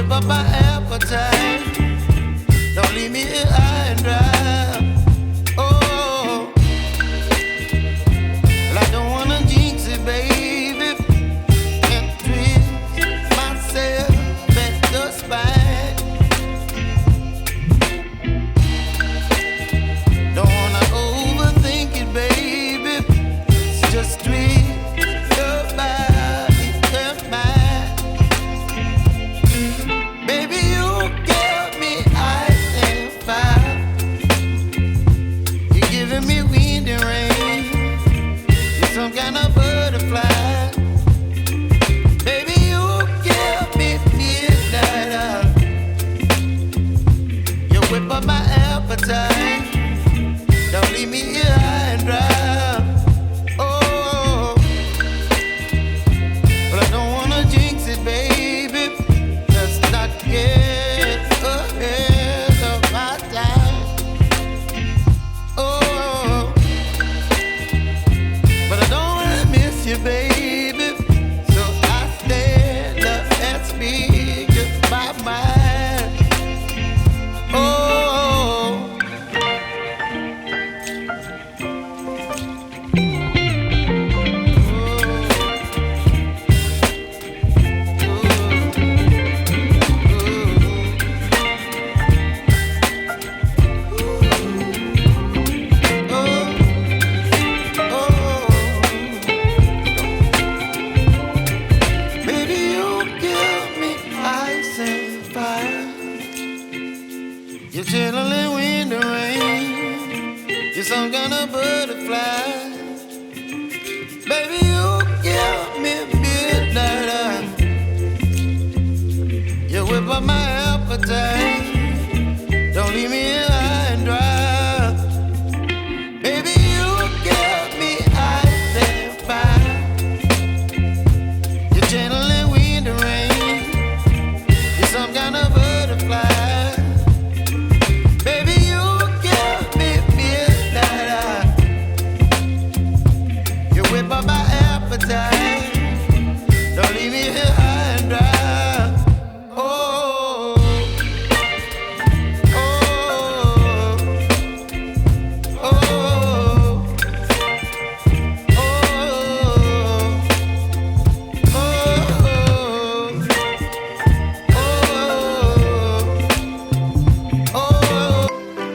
whip up my appetite. Don't leave me here high and dry. Oh, well, I don't wanna jinx it, baby. Can't twist myself at the spine. Don't wanna overthink it, baby. It's just twist your body and mine. Baby, you give me ice and fire. You're giving me wind and rain. You're some kind of butterfly. Baby, you give me midnight. You whip up my appetite. Don't leave me here high and dry. Oh, but I don't wanna jinx it, baby. Let's not get ahead of my time. Oh, but I don't wanna miss you, baby. So I stand up and speak just my mind. Oh. Baby, you give me ice and fire. You're chilling wind and rain. You're some kind of butterfly. Baby, you give me midnight. You whip up my appetite. Don't leave me